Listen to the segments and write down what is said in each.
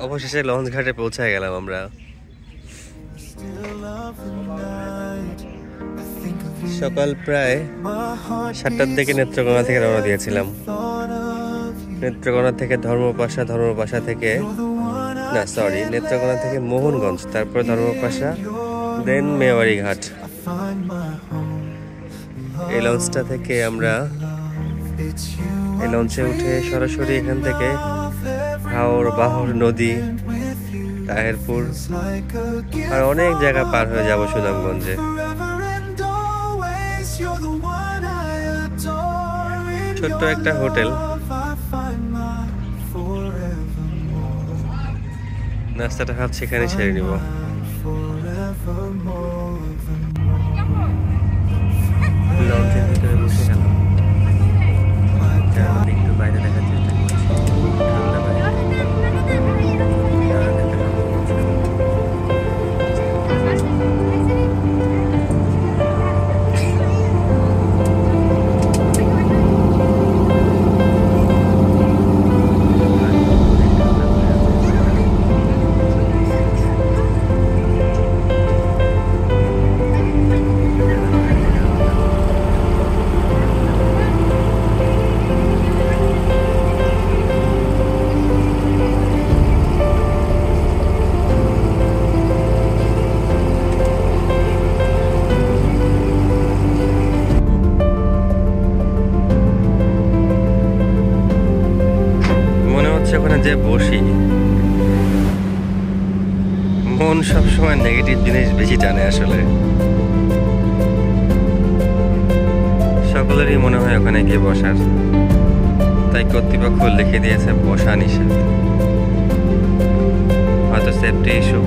অবশেষে লঞ্চ ঘাটে পৌঁছায় গেলাম আমরা। সকাল প্রায় 7টার দিকে নেত্রকোনা থেকে রওনা দিয়েছিলাম। নেত্রকোনা থেকে ধর্মপাশা, ধর্মপাশা থেকে নেত্রকোনা থেকে মোহনগঞ্জ, তারপর ধর্মপাশা, দেন মেওয়ারি ঘাট। এই লঞ্চটা থেকে আমরা এই লঞ্চে উঠে সরাসরি এখান থেকে হাওর, বাহর নদী, তাহেরপুর আর অনেক জায়গা পার হয়ে যাব সুনামগঞ্জে। ছোট্ট একটা হোটেল, নাস্তাটা ভাবছি এখানে ছেড়ে নিব। লঞ্চের ভিতরে বসে গেলাম, একটু বাইরে দেখার চেষ্টা করছি। ঠান্ডা বাইরে ওখানে যে বসি, মন সবসময় নেগেটিভ জিনিস বেশি টানে। আসলে সকলেরই মনে হয় ওখানে গিয়ে বসার, তাই কর্তৃপক্ষ লিখে দিয়েছে বসা নিষেধ। হয়তো সেফটি ইস্যু।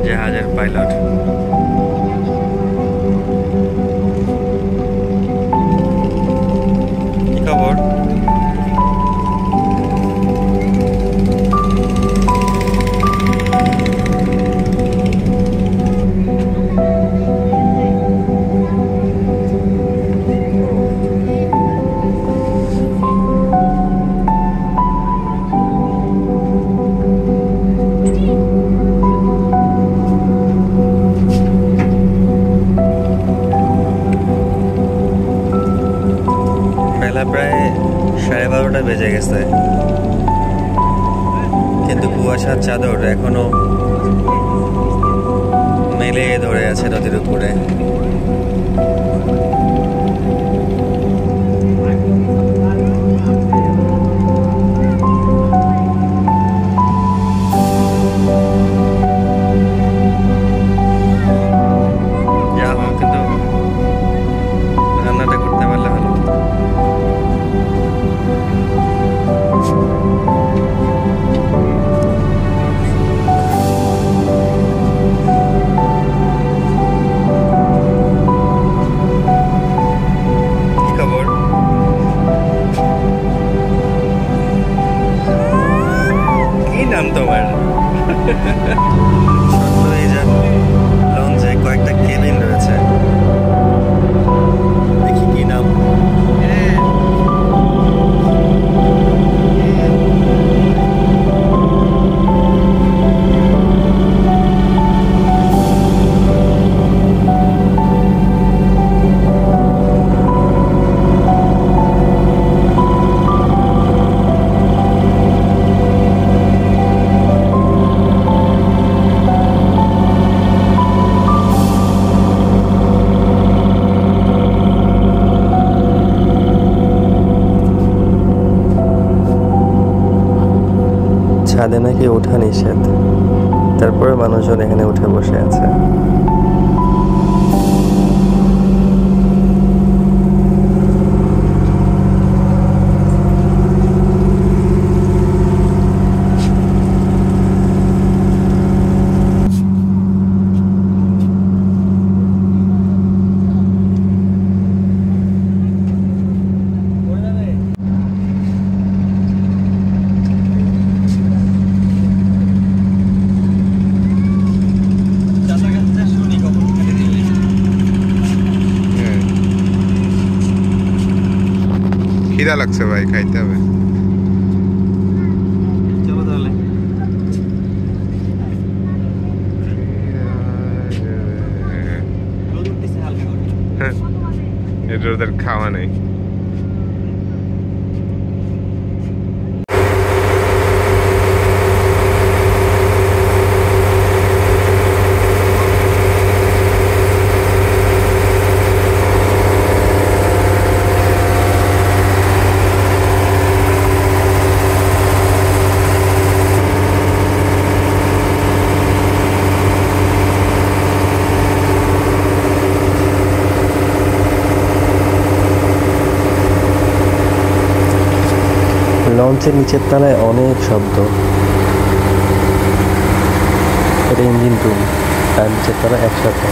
জাহাজের পাইলট কি খবর? প্রায় 12:30 বেজে গেছে, কিন্তু কুয়াশার চাদর এখনো মেলে ধরে আছে নদীর উপরে। কিন্তু রান্নাটা করতে পারলে ভালো। নাম তোমার? এই যে লঞ্চে কয়েকটা কেবিন রয়েছে, দেখি কি নাম। ছাদে নাকি ওঠা নিষেধ, তারপরে মানুষজন এখানে উঠে বসে আছে। খিদা লাগছে ভাই, খাইতে হবে। চলো তাহলে। হ্যাঁ, এটা ওদের খাওয়া নেই। লঞ্চের নিচের তলায় অনেক শব্দ। এটা ইঞ্জিন রুম আর নিচের তলা একসাথে।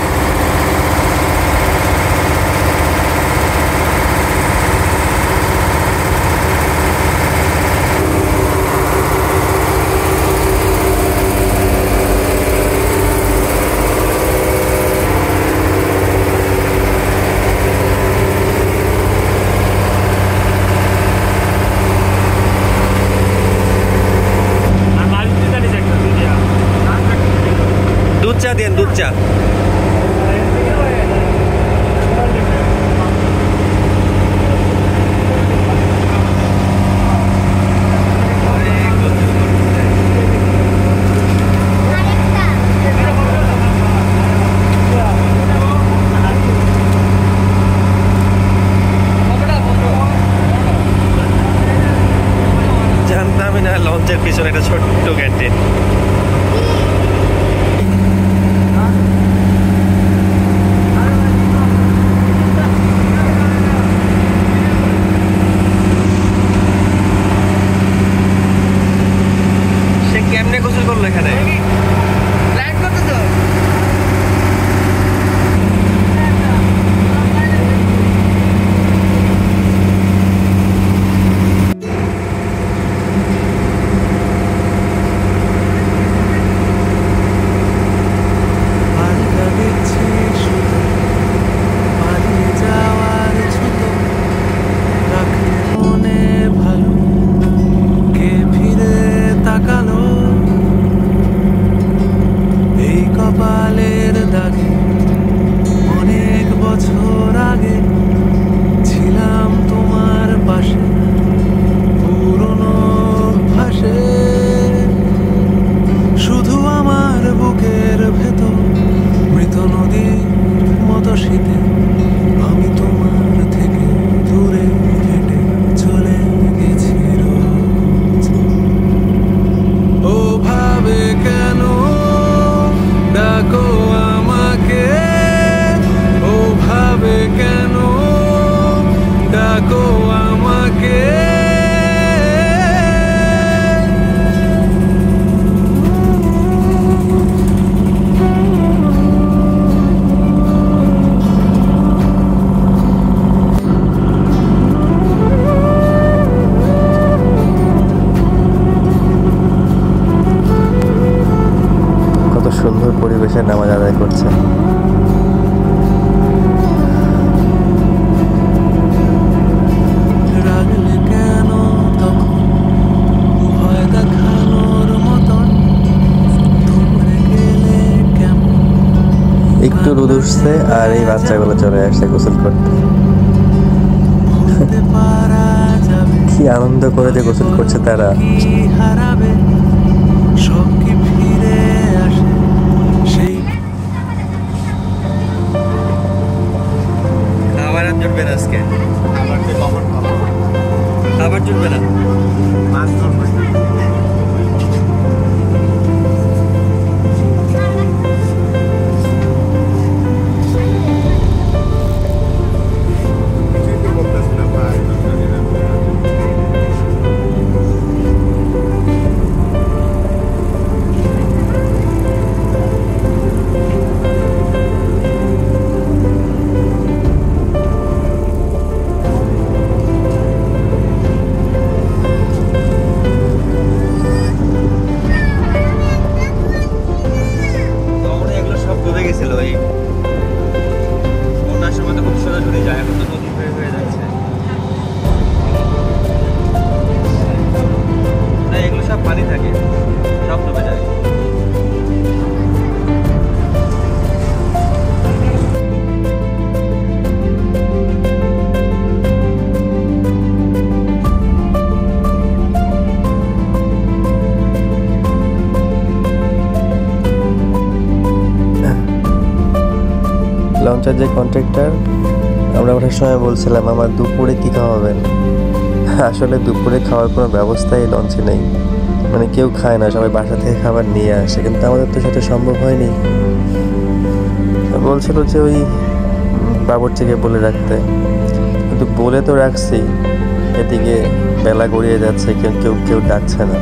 দুধ চা দেন, দুধ চা। জানতামই না লঞ্চের পিছনে একটা ছোট্ট ক্যান্টিন। সে কেমনে গোসল করলো এখানে? কপালের দাগে অনেক বছর আগে ছিলাম তোমার পাশে পুরনো ভাষে, শুধু আমার বুকের ভেতর মৃত নদীর মতো শীতে আমি তোমার থেকে দূরে হেঁটে চলে গেছি রোজ। ও ভাবে কেন ডাকো আমাকে, ও ভাবে কেন ডাকো আমাকে। কত সুন্দর পরিবেশে নামাজ আদায় করছে। রাগলে কেন তখন ভয় দেখানোর মতন, তোমরা গেলে কেমন একটু রোদ উঠছে আর এই বাচ্চাগুলো চলে আসছে গোসল করতে। ভুলতে পারা যাবে কি আনন্দ করে যে গোসল করছে তারা। কি হারাবে সব কি ফিরে আসে সেই। আবার আর জুটবে না আজকে, আবার জুটবে না। মাছ ধরবে। কিছুই তো বলতেছ না ভাই। লঞ্চের যে কন্ট্রাক্টর, আমরা ওঠার সময় বলছিলাম আমার দুপুরে কী খাওয়াবেন। আসলে দুপুরে খাওয়ার কোনো ব্যবস্থাই লঞ্চে নেই, মানে কেউ খায় না, সবাই বাসা থেকে খাবার নিয়ে আসে, কিন্তু আমাদের তো সেটা সম্ভব হয়নি। বলছিল যে ওই বাবুর্চিকে বলে রাখতে, কিন্তু বলে তো রাখছি, এদিকে বেলা গড়িয়ে যাচ্ছে, কেউ কেউ কেউ ডাকছে না।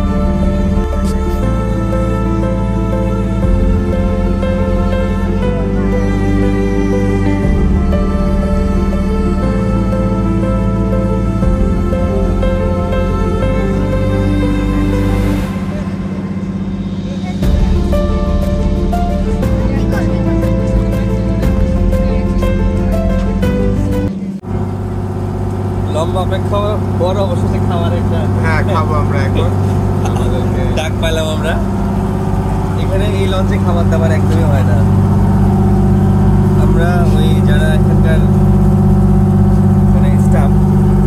লম্বা অপেক্ষা বড় অবশ্যই খাওয়ার একটা হ্যাঁ খাবো আমরা এখন আমাদেরকে ডাক পাইলাম আমরা। এখানে এই লঞ্চে খাবার দাবার একদমই হয় না। আমরা ওই যারা এখানকার মানে স্টাফ,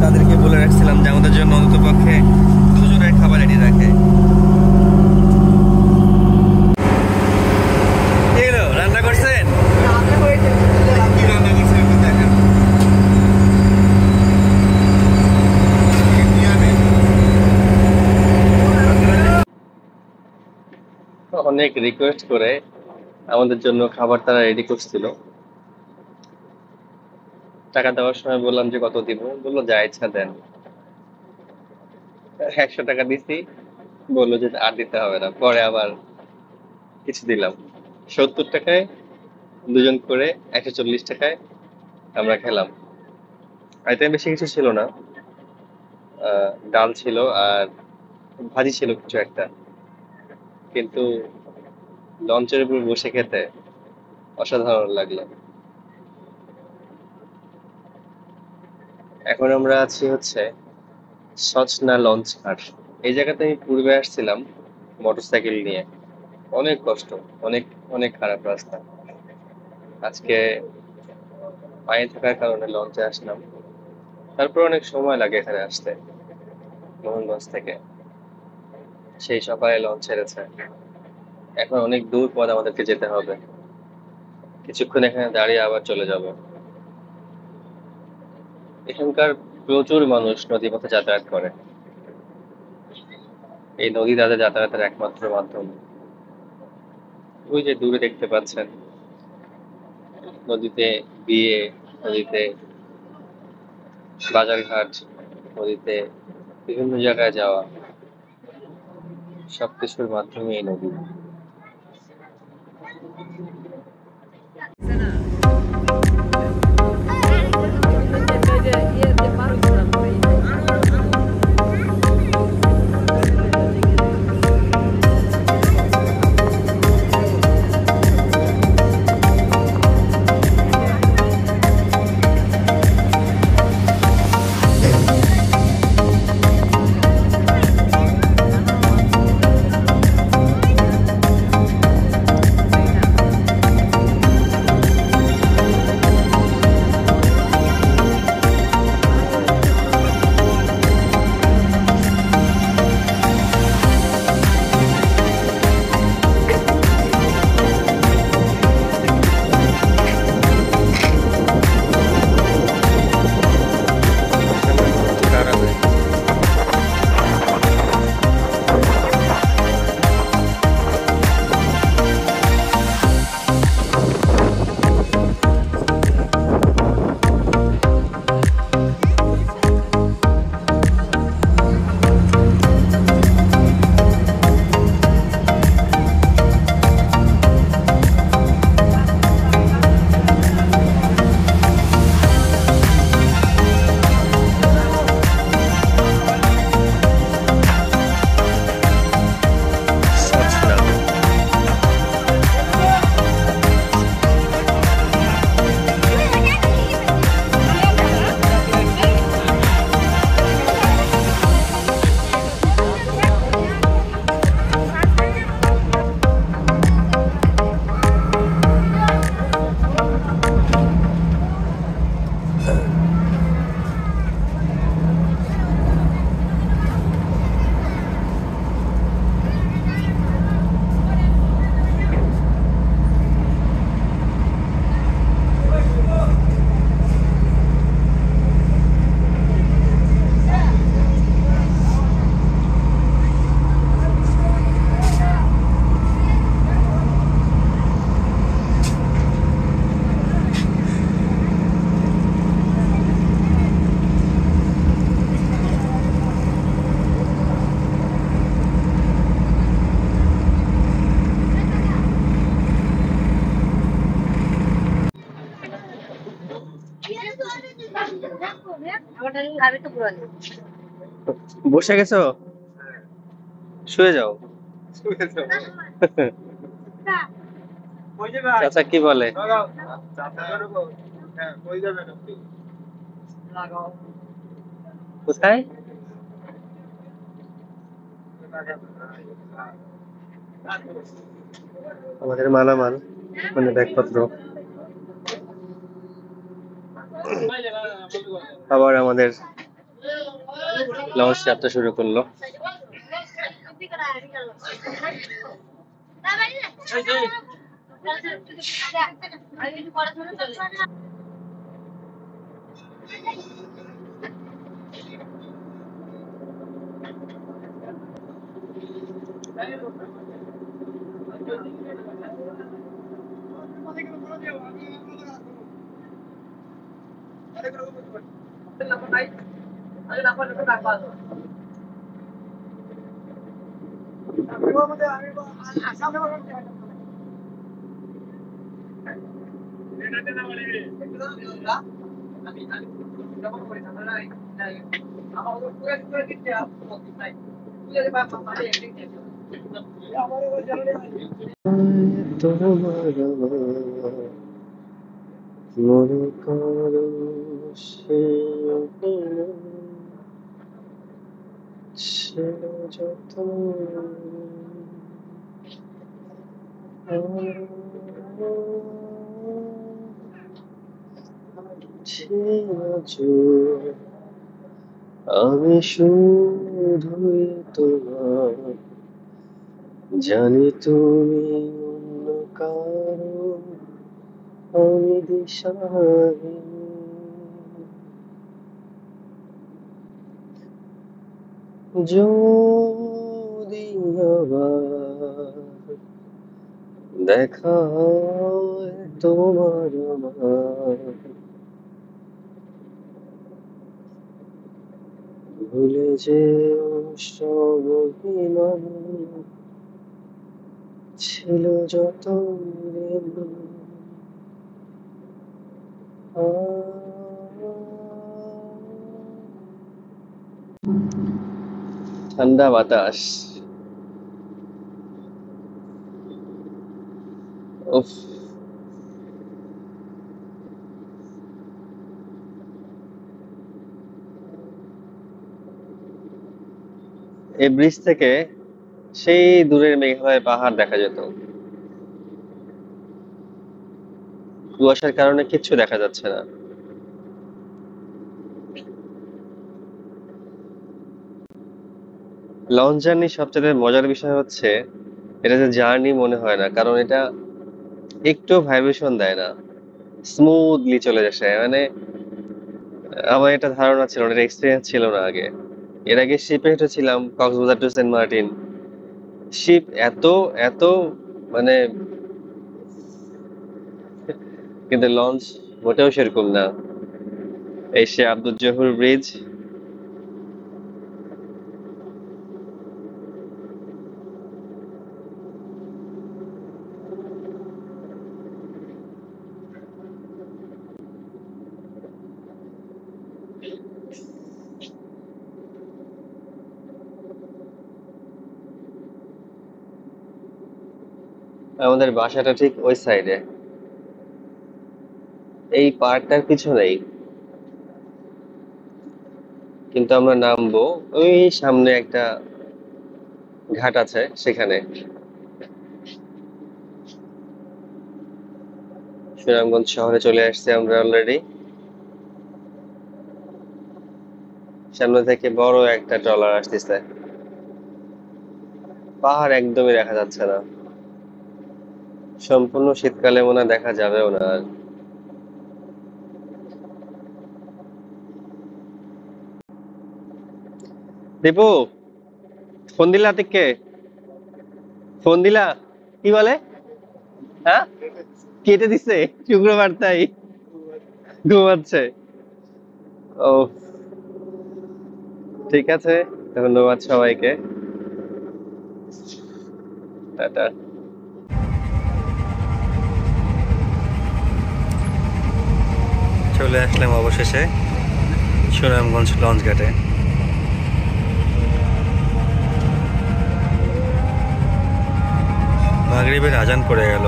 তাদেরকে বলে রাখছিলাম যে আমাদের জন্য অন্তত পক্ষে দুজনের খাবার রেডি রাখে। রান্না করছেন? কি রান্না করছে একটু দেখেন। অনেক রিকোয়েস্ট করে আমাদের জন্য খাবার তারা রেডি করছিল। টাকা দেওয়ার সময় বললাম যে কত দিব, বললো যা ইচ্ছা দেন। 100 টাকা দিছি, বললো যে আর দিতে হবে না। পরে আবার কিছু দিলাম। 70 টাকায় দুজন করে 140 টাকায় আমরা খেলাম। আইটেম বেশি কিছু ছিল না, ডাল ছিল আর ভাজি ছিল কিছু একটা, কিন্তু লঞ্চের উপর বসে খেতে অসাধারণ লাগলো। এখন আমরা আছি হচ্ছে সচনা লঞ্চ ঘাট। এই জায়গাতে আমি পূর্বে আসছিলাম মোটরসাইকেল নিয়ে, অনেক কষ্ট, অনেক অনেক খারাপ রাস্তা। আজকে পানি থাকার কারণে লঞ্চে আসলাম। তারপর অনেক সময় লাগে এখানে আসতে, মোহনগঞ্জ থেকে। সেই সকালে লঞ্চ ছেড়েছে, এখন অনেক দূর পথ আমাদেরকে যেতে হবে। কিছুক্ষণ এখানে দাঁড়িয়ে আবার চলে যাব। এখানকার প্রচুর মানুষ নদী পথে যাতায়াত করে। এই নদী তাদের যাতায়াতের একমাত্র মাধ্যম। ওই যে দূরে দেখতে পাচ্ছেন, নদীতে বিয়ে, নদীতে বাজারঘাট, নদীতে বিভিন্ন জায়গায় যাওয়া, সবকিছুর মাধ্যমে এই নদী। বসে গেছো, শুয়ে যাও। চাচা কি বলে? কোথায়? আমাদের মালামাল মানে ব্যাগপত্র আবার আমাদের লঞ্চ যাত্রা শুরু করলো। মনে করো সেই অভিমান ছিল যত ছিল জোর, আমি শুধুই তোমার, জানি তুমি অন্য কারো, আমি দিশাহীন। যদি আবার দেখা হয় তোমার আমার, ভুলে যেও সব অভিমান ছিল যত দিন। ঠান্ডা বাতাস, উফ। এই ব্রিজ থেকে সেই দূরের মেঘালয় পাহাড় দেখা যেত। কুয়াশার কারণে কিচ্ছু দেখা যাচ্ছে না। লঞ্চ জার্নি সবচেয়ে মজার বিষয় হচ্ছে এটা যে জার্নি মনে হয় না, কারণ এটা একটু ভাইব্রেশন দেয় না, স্মুথলি চলে আসে। মানে আমার এটা ধারণা ছিল না, এটা এক্সপিরিয়েন্স ছিল না আগে। এর আগে শিপে হেঁটেছিলাম কক্সবাজার টু সেন্ট মার্টিন। শিপ এত এত মানে, কিন্তু লঞ্চ মোটেও সেরকম না। এই সে আব্দুল জহুর ব্রিজ, আমাদের বাসাটা ঠিক ওই সাইডে, এই পার্কটার পিছনেই। কিন্তু আমরা নামবো ওই সামনে একটা ঘাট আছে সেখানে। সুনামগঞ্জ শহরে চলে আসছি আমরা অলরেডি। সামনে থেকে বড় একটা ট্রলার আসতেছে। পাহাড় একদমই দেখা যাচ্ছে না, সম্পূর্ণ শীতকালে মনে হয় দেখা যাবেও না আর। দীপু, ফোন দিলা আতিককে? ফোন দিলা? কি বলে? হ্যাঁ, কেটে দিছে শুক্রবার, তাই ঘুমাচ্ছে। ও, ঠিক আছে, ধন্যবাদ সবাইকে, টাটা। চলে আসলাম অবশেষে সুনামগঞ্জ লঞ্চ ঘাটে। মাগরিবের আজান পড়ে গেল,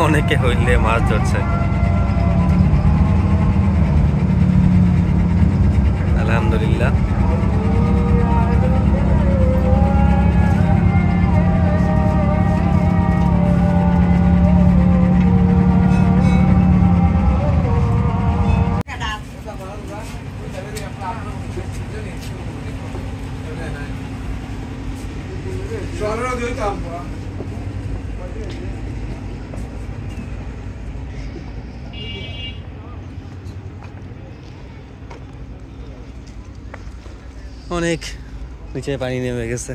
অনেকে হইলে মাছ ধরছে। আলহামদুলিল্লাহ। অনেক নিচে পানি নেমে গেছে।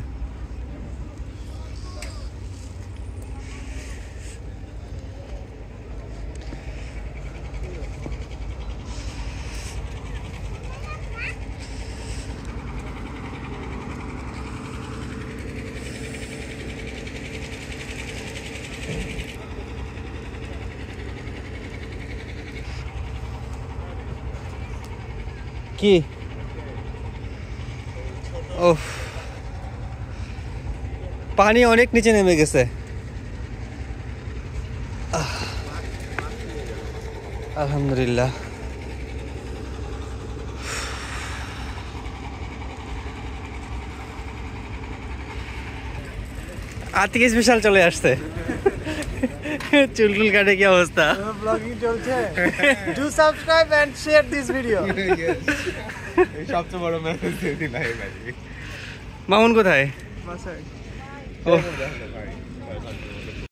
কি ও, পানি অনেক নিচে নেমে গেছে। আলহামদুলিল্লাহ। আতিক স্পেশাল চলে আসছে। চুলটুল কাটে কি অবস্থা? ব্লগিং চলছে। Do subscribe and share this video. এই সবচেয়ে বড় মেসেজ দিয়ে দিলাই ভাই। মামুন কোথায়? বাসায়। ও ভাই